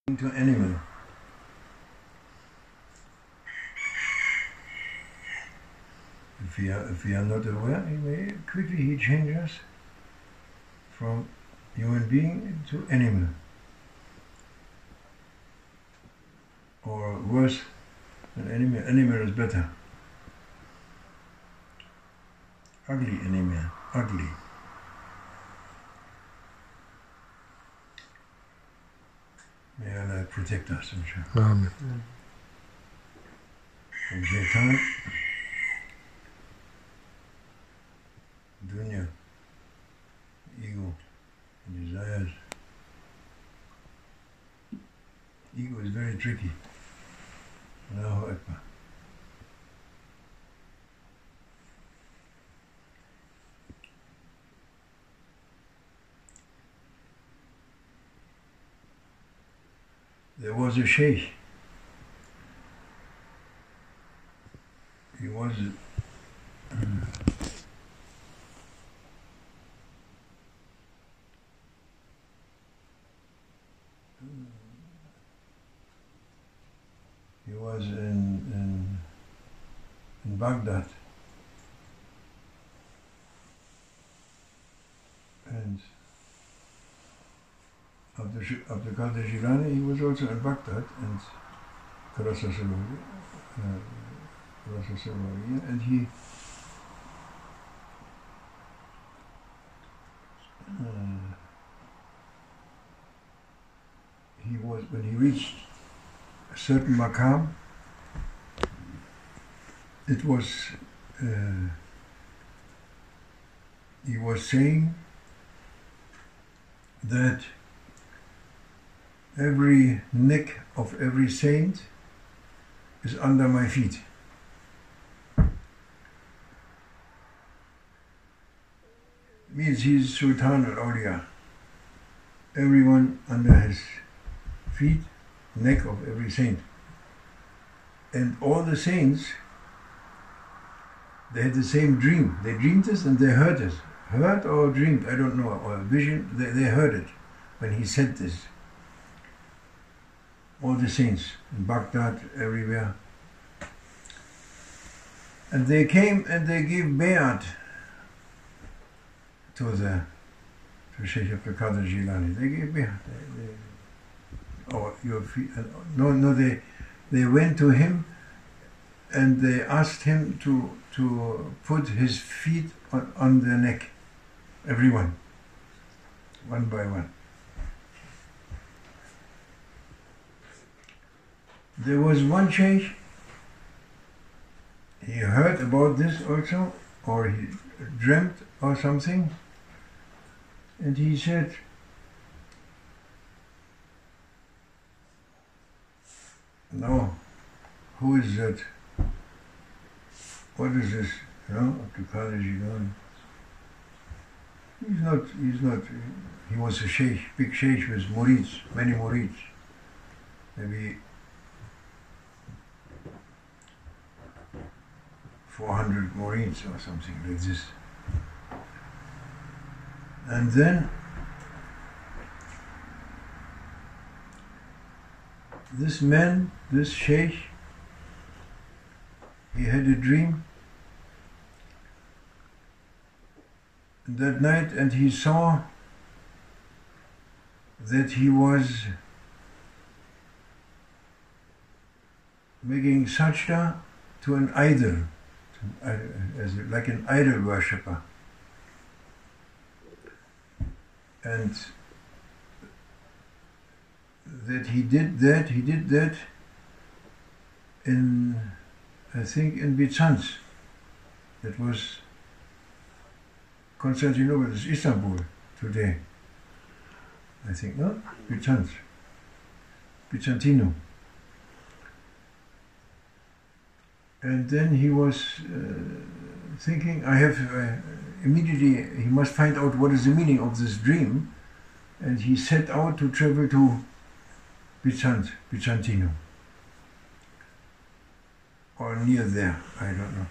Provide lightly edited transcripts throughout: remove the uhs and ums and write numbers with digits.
to animal. If we are not aware, quickly he changes from human being to animal. Or worse than animal. Animal is better. Ugly animal. Ugly. May Allah protect us, inshallah. Amen. From shaitan, dunya, ego, and desires. Ego is very tricky. Allahu Akbar. There was a Sheikh. He was in Baghdad, and Abdul Qadir Jilani, he was also in Baghdad, and and he was, when he reached a certain maqam, it was he was saying that every neck of every saint is under my feet. Means he's Sultan al-Awliya. Everyone under his feet, neck of every saint. And all the saints, they had the same dream. They dreamed this and they heard it. Heard or dreamed, I don't know, or a vision, they heard it when he said this. All the saints in Baghdad, everywhere. And they came and they gave bayat to Sheikh Abdul Qadir Jilani. They gave bayat. They went to him and they asked him to put his feet on their neck. Everyone. One by one. There was one Sheikh, he heard about this also, or he dreamt or something, and he said, no, who is that? What is this? Abdul Qadir Jilani. He's not, he was a Sheikh, big Sheikh with murids, many murids. Maybe 400 murids or something like this. And then this man, this Sheikh, he had a dream that night, and he saw that he was making sajda to an idol, like an idol worshipper. And that he did that in, I think, in Byzance. That was Constantinople, is Istanbul today. I think, no? Byzance. Byzantino. And then he was thinking, immediately he must find out what is the meaning of this dream, and he set out to travel to Byzance, Byzantino, or near there, I don't know.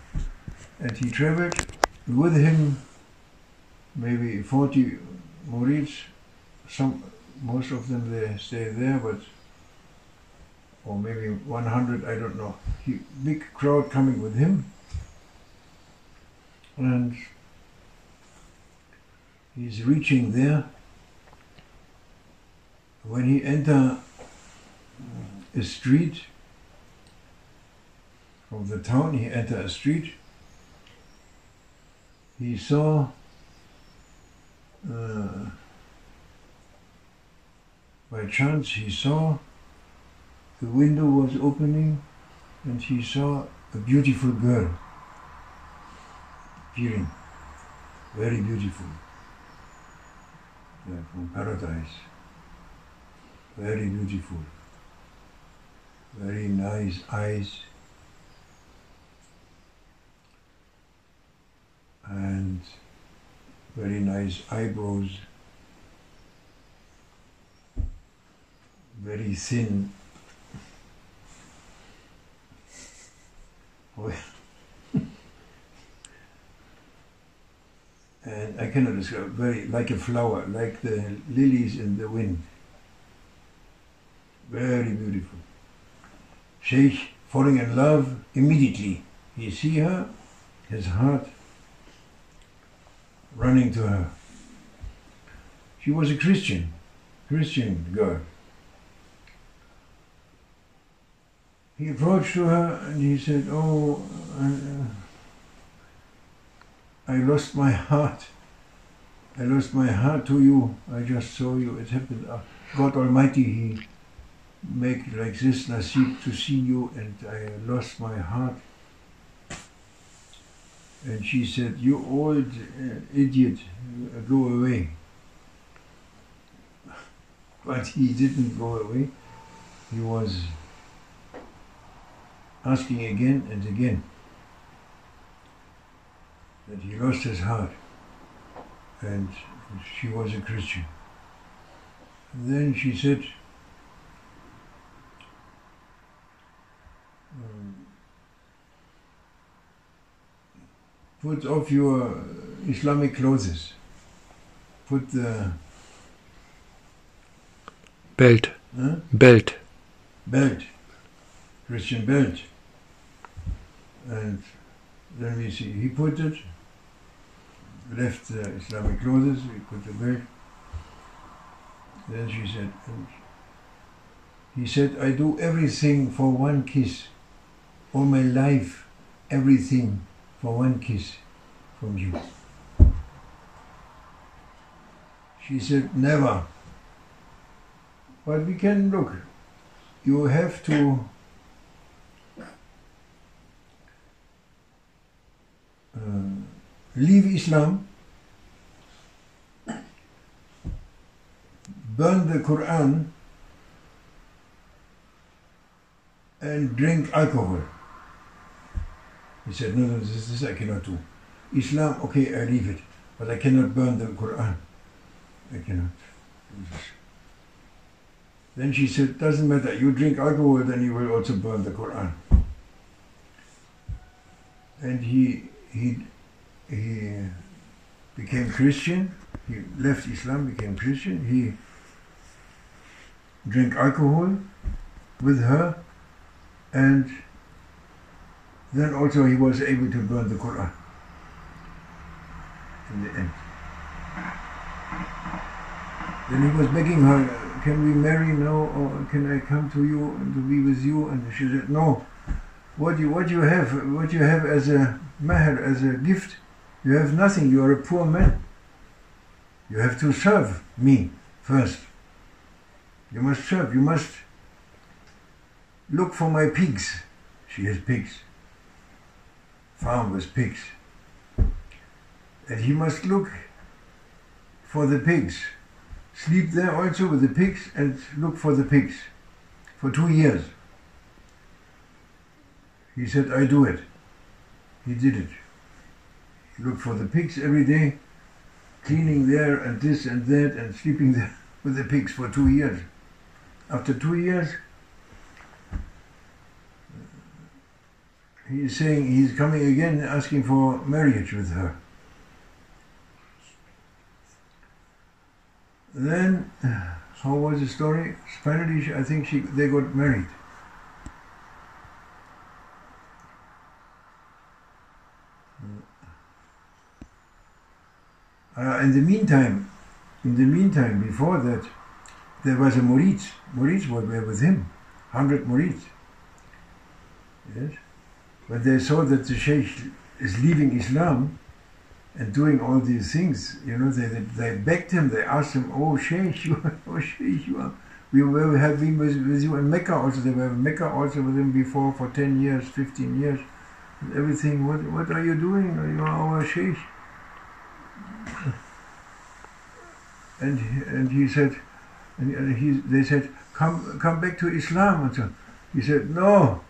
And he traveled with him maybe 40 murids. Most of them they stay there, but or maybe 100, I don't know. Big crowd coming with him. And he's reaching there. When he enters a street, from the town, he entered a street. He saw by chance he saw the window was opening and he saw a beautiful girl appearing, very beautiful, from paradise, very beautiful, very nice eyes, and very nice eyebrows, very thin. And I cannot describe, very like a flower, like the lilies in the wind. Very beautiful. Sheikh falling in love immediately. He see her, his heart running to her. She was a Christian girl. He approached to her and he said, "Oh, I lost my heart. I lost my heart to you. I just saw you. It happened. God Almighty, He make like this nasib to see you, and I lost my heart." And she said, "You old idiot, go away." But he didn't go away. He was asking again and again that he lost his heart, and she was a Christian. And then she said, "Put off your Islamic clothes. Put the belt. Huh? Belt. Christian belt." And then we see he put it, left the Islamic clothes, he put the belt. Then she said, and he said, "I do everything for one kiss. All my life, everything for one kiss from you." She said, "Never." But we can look. You have to leave Islam, burn the Quran, and drink alcohol. He said, "No, this I cannot do. Islam, okay, I leave it, but I cannot burn the Quran. I cannot do this." Then she said, "Doesn't matter, you drink alcohol, then you will also burn the Quran." And he became Christian. He left Islam, became Christian. He drank alcohol with her, and then also he was able to burn the Quran in the end. Then he was begging her, "Can we marry now, or can I come to you and to be with you?" And she said, "No. What you have as a mahr, as a gift, you have nothing. You are a poor man. You have to serve me first. You must serve. You must look for my pigs." She has pigs. Farm with pigs. And he must look for the pigs. Sleep there also with the pigs and look for the pigs for 2 years. He said, "I do it." He did it. He looked for the pigs every day, cleaning there and this and that, and sleeping there with the pigs for 2 years. After 2 years, he is saying he's coming again, asking for marriage with her. Then, how was the story? Finally, I think they got married. In the meantime, before that, there was a murid. Murids were with him, 100 murids. Yes. When they saw that the Sheikh is leaving Islam and doing all these things, they begged him, they asked him, oh Sheikh, we have been with you in Mecca also. They were in Mecca also with him before for 10 years, 15 years, and everything. What are you doing? You are our Sheikh. And he said, they said, come back to Islam. And so he said, no,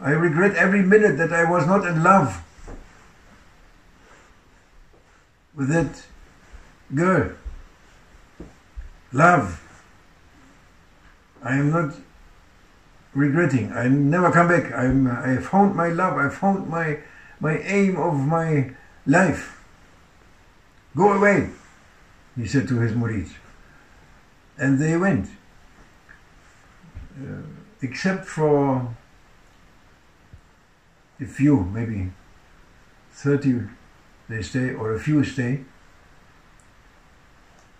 I regret every minute that I was not in love with that girl. Love. I am not regretting. I never come back. I found my love. I found my aim of my life. Go away, he said to his murids. And they went. Except for a few, maybe 30 they stay, or a few stay.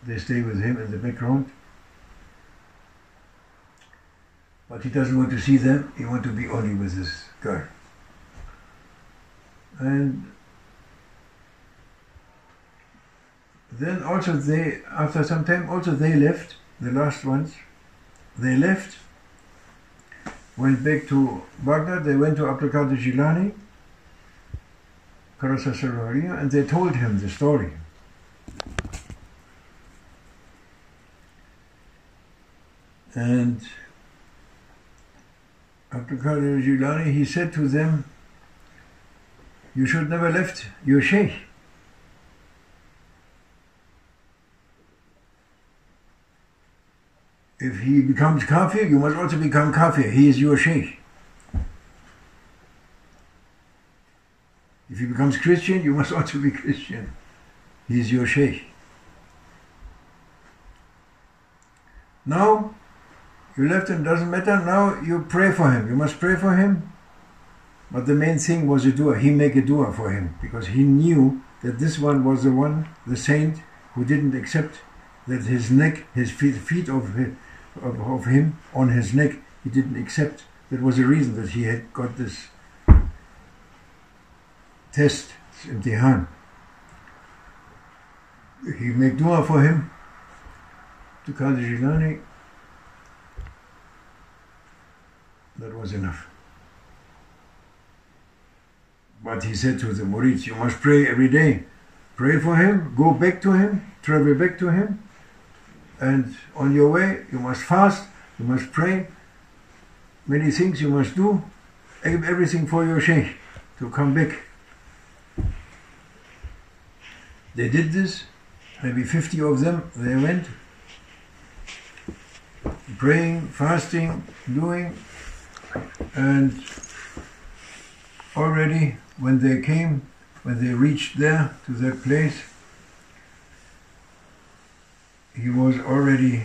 They stay with him in the background. But he doesn't want to see them, he wants to be only with this girl. And then also after some time, they left, the last ones. They left, went back to Baghdad, they went to Abdul Qadir Jilani, and they told him the story. And Abdul Qadir Jilani, he said to them, you should never left your Sheikh. If he becomes kafir, you must also become kafir. He is your Sheikh. If he becomes Christian, you must also be Christian. He is your Sheikh. Now, you left him, doesn't matter. Now you pray for him. You must pray for him. But the main thing was a dua. He make a dua for him because he knew that this one was the one, the saint, who didn't accept that his neck, his feet of him on his neck, he didn't accept. That was the reason that he had got this test, this imtihan. He made dua for him to Qadir Jilani. That was enough. But he said to the murids, you must pray every day. Pray for him, go back to him, travel back to him, and on your way you must fast, you must pray, many things you must do, everything for your Sheikh to come back. They did this, maybe 50 of them, they went, praying, fasting, doing, and already when they reached there to that place, he was already,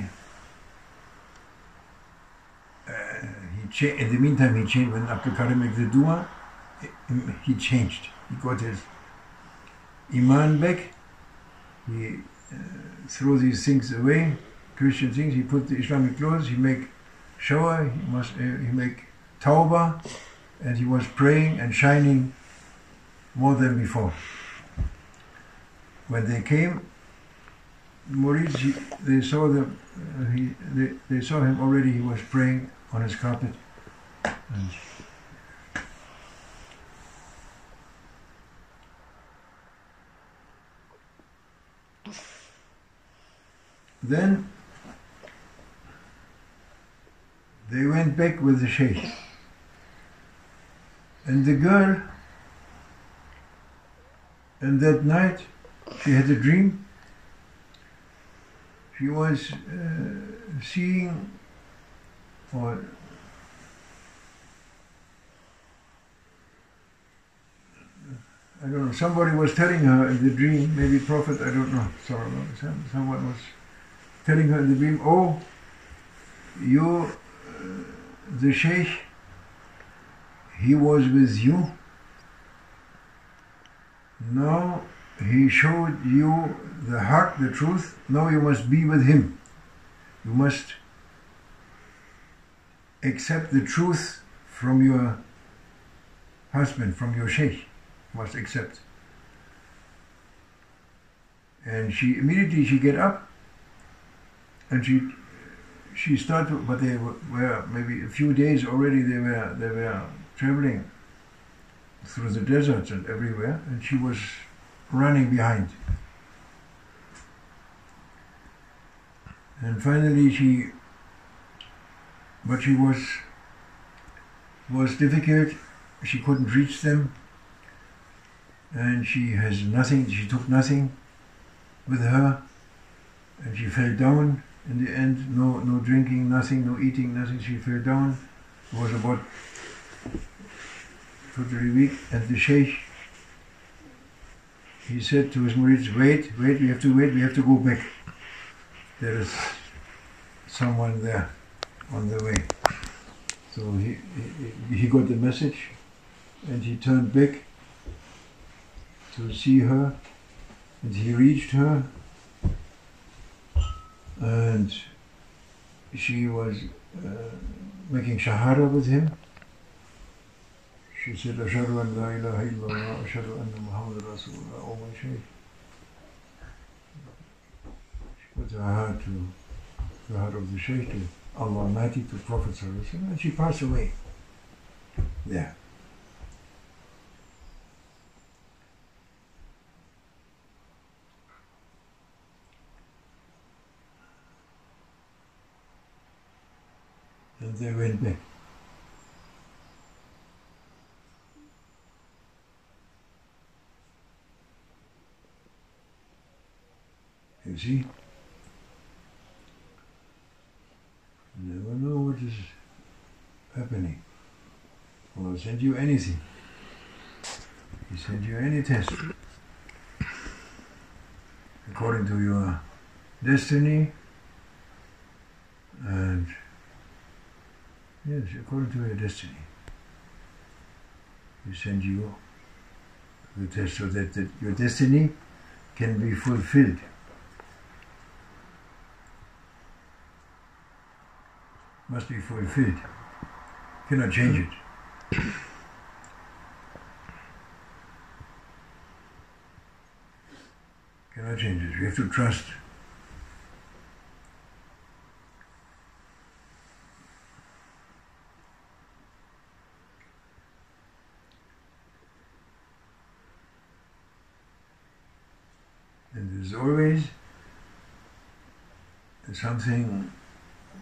in the meantime he changed. When Abdul Qadir made the dua, he changed. He got his iman back, he threw these things away, Christian things, he put the Islamic clothes, he make shower, he make tawbah, and he was praying and shining more than before. When they came, Murids, they saw they saw him already. He was praying on his carpet. And then they went back with the Sheikh. And the girl, and that night, she had a dream. She was seeing, or I don't know, somebody was telling her in the dream, maybe Prophet, I don't know, someone was telling her in the dream, oh, you, the Sheikh, he was with you. Now he showed you the haq, the truth. Now you must be with him. You must accept the truth from your husband, from your Sheikh. You must accept. And she immediately get up and she started, but they were maybe a few days already. They were traveling through the deserts and everywhere, and she was running behind. And finally she was difficult. She couldn't reach them, and she has nothing. She took nothing with her, and she fell down. In the end, no drinking, nothing, no eating, nothing. She fell down. It was about totally weak. And the Sheikh, he said to his murids, wait, we have to go back. There is someone there on the way. So he got the message, and he turned back to see her, and he reached her, and she was making shahada with him. She said, Ashhadu an la ilaha illallah, Ashhadu anna Muhammad Rasulullah, oh my Sheikh. She put her heart to the heart of the Sheikh, to Allah Almighty, to Prophet Sallallahu Alaihi Wasallam, and she passed away there. And they went back. You see? You never know what is happening. Allah will send you anything. He send you any test. According to your destiny, and yes, according to your destiny. He send you the test so that your destiny can be fulfilled. Must be fulfilled. Cannot change it. Cannot change it. We have to trust. And there's always something.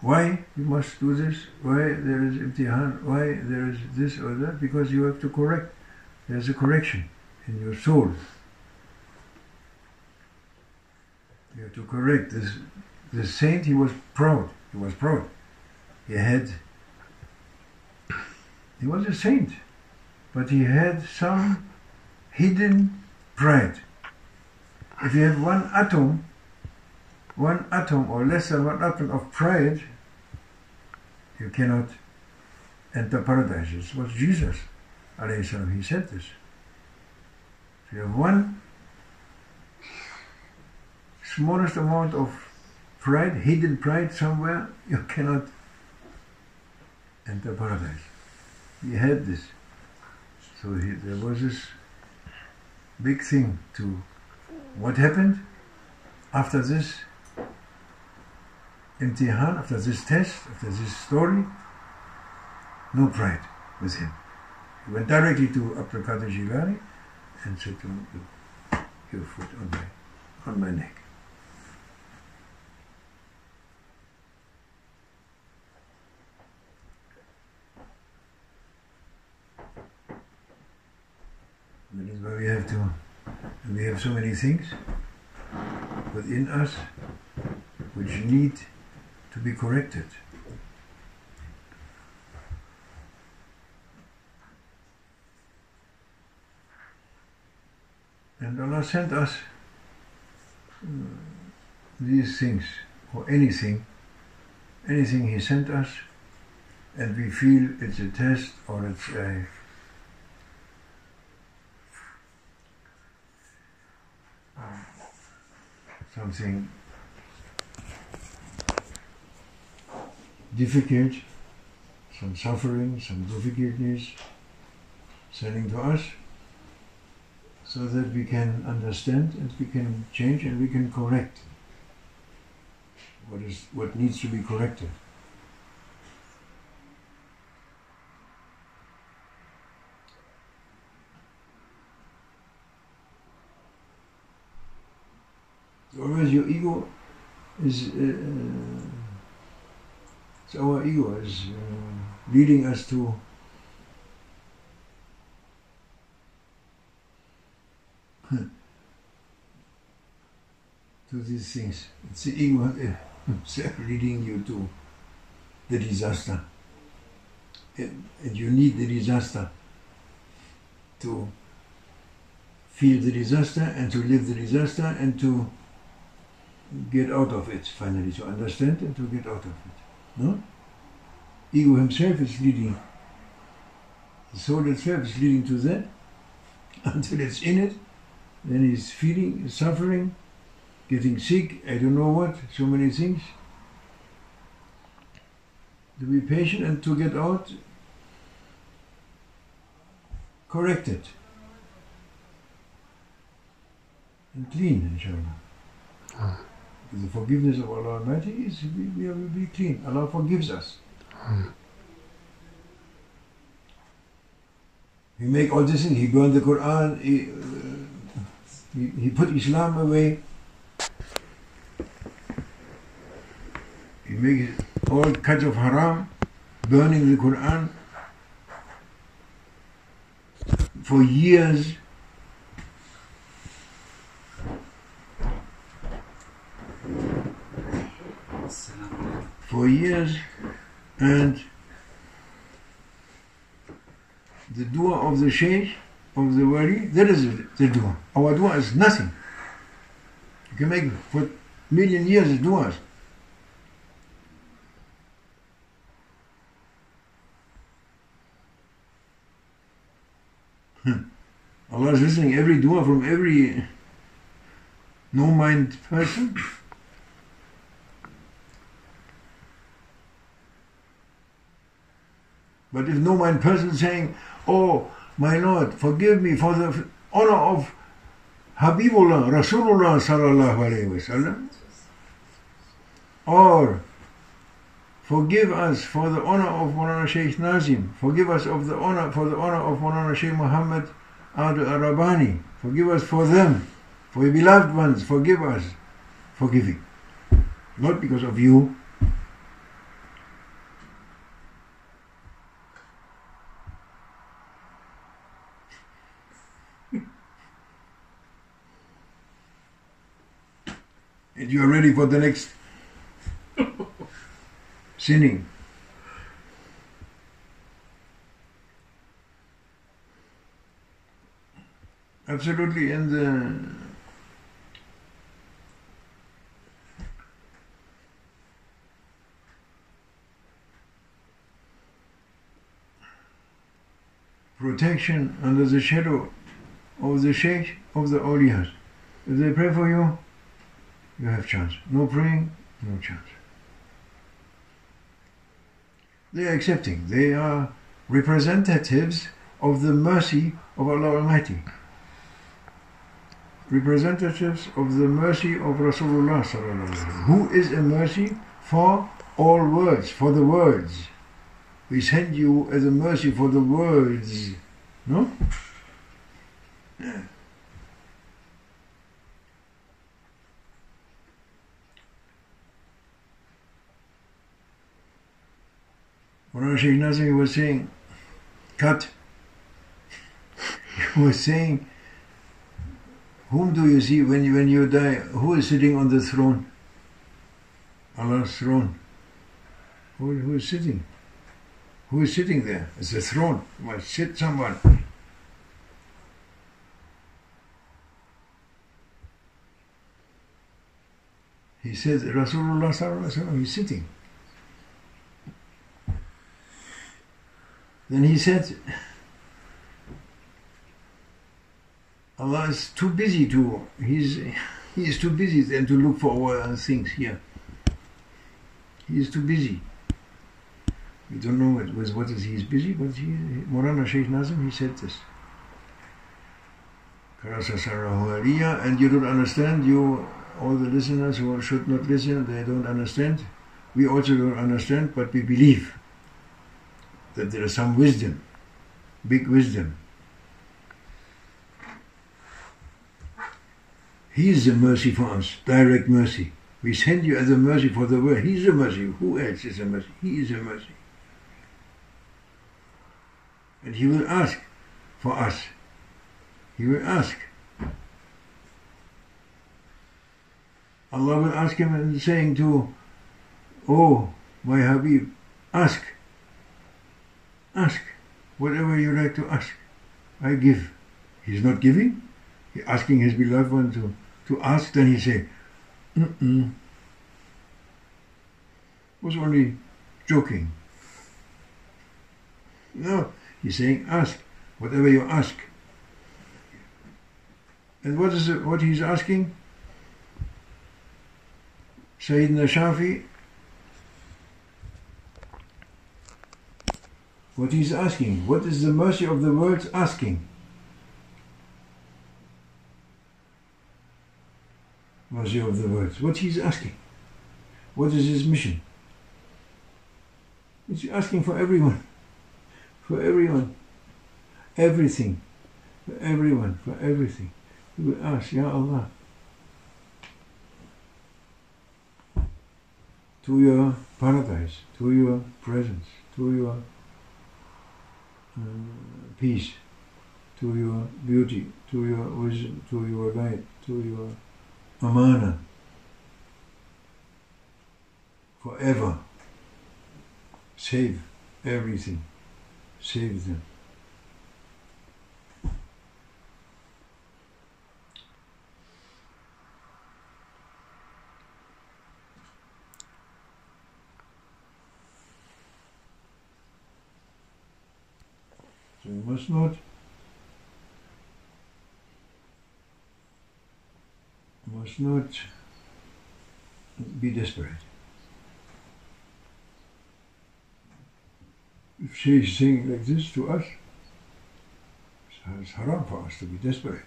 Why you must do this? Why there is imtihan? Why there is this or that? Because you have to correct. There's a correction in your soul. You have to correct this. The saint, he was proud. He was proud. He was a saint, but he had some hidden pride. If you have one atom or less than one atom of pride, you cannot enter paradise. This was Jesus, alayhi salam. He said this. If you have one smallest amount of pride, hidden pride somewhere, you cannot enter paradise. He had this. So there was this big thing to what happened after this imtihan, after this test, after this story. No pride with him. He went directly to Abdul Qadir Jilani and said to him, your foot on my neck. That is why we have so many things within us which need to be corrected. And Allah sent us these things, or anything He sent us, and we feel it's a test or it's something difficult, some suffering, some difficulties, sending to us, so that we can understand and we can change and we can correct what needs to be corrected. Always your ego is, it's our ego is leading us to these things. It's the ego leading you to the disaster. And you need the disaster to feel the disaster and to live the disaster and to get out of it finally, to understand and to get out of it. No? Ego himself is leading, the soul itself is leading to that until it's in it, then he's feeling, suffering, getting sick, I don't know what, so many things. To be patient and to get out, correct it, and clean, inshallah. The forgiveness of Allah Almighty is we will be clean. Allah forgives us. He make all these things. He burned the Quran. He put Islam away. He makes all kinds of haram, burning the Quran for years. For years, and the dua of the Sheikh, of the wali, that is the dua. Our dua is nothing. You can make for million years duas. Allah is listening every dua from every no-mind person. But if no mind person saying, oh, my Lord, forgive me for the honor of Habibullah, Rasulullah sallallahu alayhi wa sallam, or forgive us for the honor of Maulana Sheikh Nazim, forgive us of the honor for the honor of Maulana Sheikh Muhammad Adu Arabani, forgive us for them, for your beloved ones, forgive us, forgiving. Not because of you. And you are ready for the next sinning. Absolutely, in the protection under the shadow of the Sheikh, of the awliyas. If they pray for you, you have chance. No praying, no chance. They are accepting. They are representatives of the mercy of Allah Almighty. Representatives of the mercy of Rasulullah sallallahu alaihi wasallam, who is a mercy for all worlds, for the worlds. We send you as a mercy for the worlds. No? Yeah. Maulana Sheikh Nazim was saying, cut. He was saying, whom do you see when you die? Who is sitting on the throne? Allah's throne. Who is sitting? Who is sitting there? It's the throne. You must sit someone. He said, Rasulullah sallallahu alaihi wasallam, he's sitting. Then he said, Allah is too busy He is too busy then to look for all things here. He is too busy. We don't know with what is he is busy, but Maulana Sheikh Nazim, he said this. And you don't understand, all the listeners who should not listen, they don't understand. We also don't understand, but we believe that there is some wisdom, big wisdom. He is a mercy for us, direct mercy. We send you as a mercy for the world. He is a mercy. Who else is a mercy? He is a mercy. And He will ask for us. He will ask. Allah will ask him and saying to, oh, my Habib, ask. Ask. Whatever you like to ask, I give. He's not giving. He's asking his beloved one to ask. Then he say, was only joking. No, he's saying ask. Whatever you ask. And what he's asking? Sayyidina Shafi, what he's asking, what is the mercy of the world asking? Mercy of the world. What he's asking? What is his mission? He's asking for everyone. For everyone. Everything. For everyone. For everything. He will ask, Ya Allah, to your paradise, to your presence, to your peace, to your beauty, to your wisdom, to your light, to your amana, forever. Save everything. Save them. So you must not be desperate. If Sheikh is saying like this to us, it's haram for us to be desperate.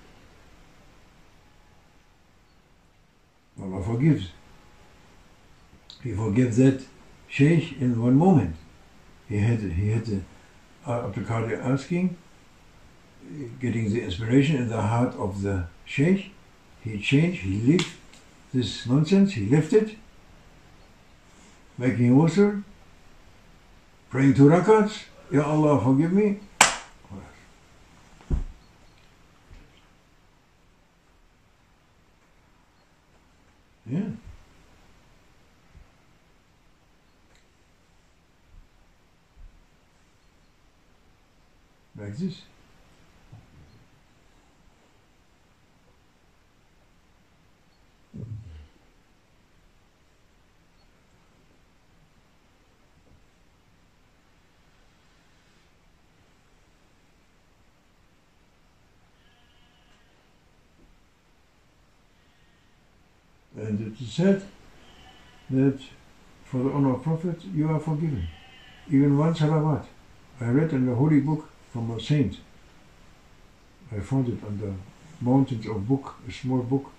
Allah forgives. He forgives that Sheikh in one moment. He had Abdul Qadir asking, getting the inspiration in the heart of the Sheikh. He changed, he left this nonsense, he left it, making wusul, praying 2 rakats, Ya Allah forgive me. Yeah. Like this. And it is said that for the honor of Prophet you are forgiven. Even one salawat. I read in the holy book from a saint. I found it on the mountains of book, a small book.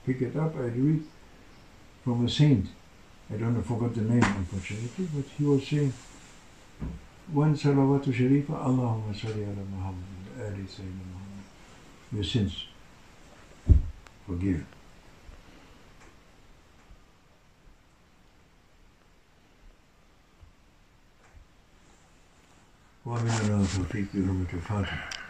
Pick it up, I read from a saint. I don't know, forgot the name unfortunately, but he was saying, one salawatu sharifa, Allahumma salli ala Muhammad, ali Sayyidina Muhammad. Your sins forgiven. ومن الله توفيق بحرمة الفاتحة.